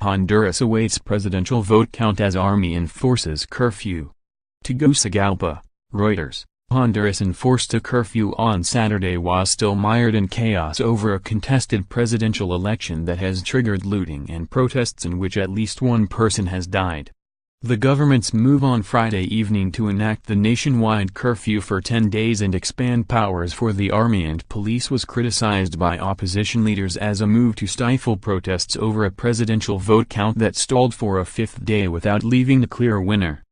Honduras awaits presidential vote count as army enforces curfew. TEGUCIGALPA, Reuters. Honduras enforced a curfew on Saturday while still mired in chaos over a contested presidential election that has triggered looting and protests in which at least one person has died. The government's move on Friday evening to enact the nationwide curfew for 10 days and expand powers for the army and police was criticized by opposition leaders as a move to stifle protests over a presidential vote count that stalled for a fifth day without leaving a clear winner.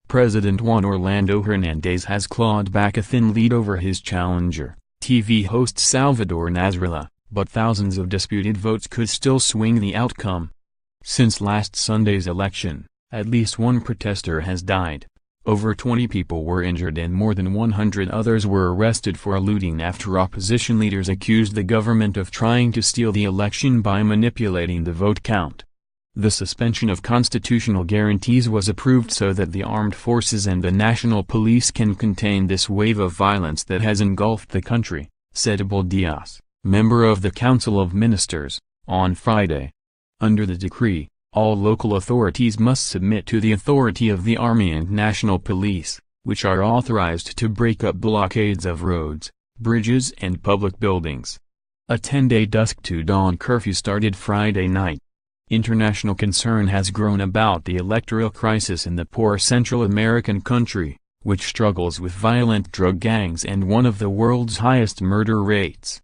President Juan Orlando Hernandez has clawed back a thin lead over his challenger, TV host Salvador Nasralla, but thousands of disputed votes could still swing the outcome. Since last Sunday's election, at least one protester has died. Over 20 people were injured and more than 100 others were arrested for looting after opposition leaders accused the government of trying to steal the election by manipulating the vote count. The suspension of constitutional guarantees was approved so that the armed forces and the national police can contain this wave of violence that has engulfed the country, said Abel Diaz, member of the Council of Ministers, on Friday. Under the decree, all local authorities must submit to the authority of the Army and National Police, which are authorized to break up blockades of roads, bridges and public buildings. A 10-day dusk-to-dawn curfew started Friday night. International concern has grown about the electoral crisis in the poor Central American country, which struggles with violent drug gangs and one of the world's highest murder rates.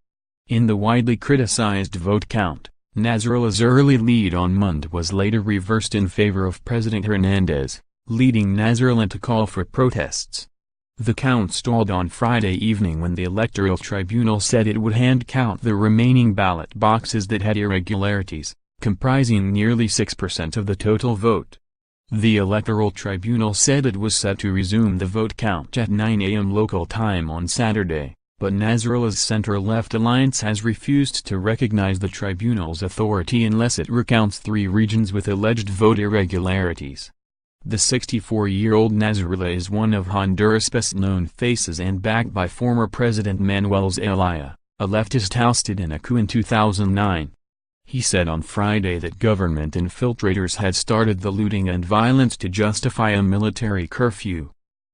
In the widely criticized vote count, Nasralla's early lead on Monday was later reversed in favor of President Hernandez, leading Nasralla to call for protests. The count stalled on Friday evening when the Electoral Tribunal said it would hand-count the remaining ballot boxes that had irregularities, comprising nearly 6% of the total vote. The Electoral Tribunal said it was set to resume the vote count at 9 a.m. local time on Saturday, but Nasralla's center-left alliance has refused to recognize the tribunal's authority unless it recounts 3 regions with alleged vote irregularities. The 64-year-old Nasralla is one of Honduras' best-known faces and backed by former President Manuel Zelaya, a leftist ousted in a coup in 2009. He said on Friday that government infiltrators had started the looting and violence to justify a military curfew.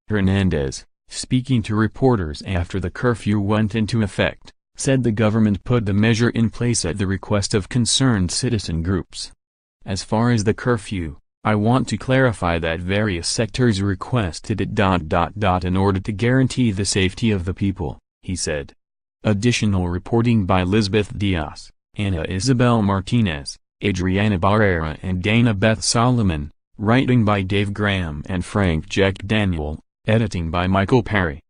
Hernandez, speaking to reporters after the curfew went into effect, said the government put the measure in place at the request of concerned citizen groups. As far as the curfew, I want to clarify that various sectors requested it. In order to guarantee the safety of the people, he said. Additional reporting by Lisbeth Diaz, Ana Isabel Martinez, Adriana Barrera and Dana Beth Solomon, writing by Dave Graham and Frank Jack Daniel, editing by Michael Perry.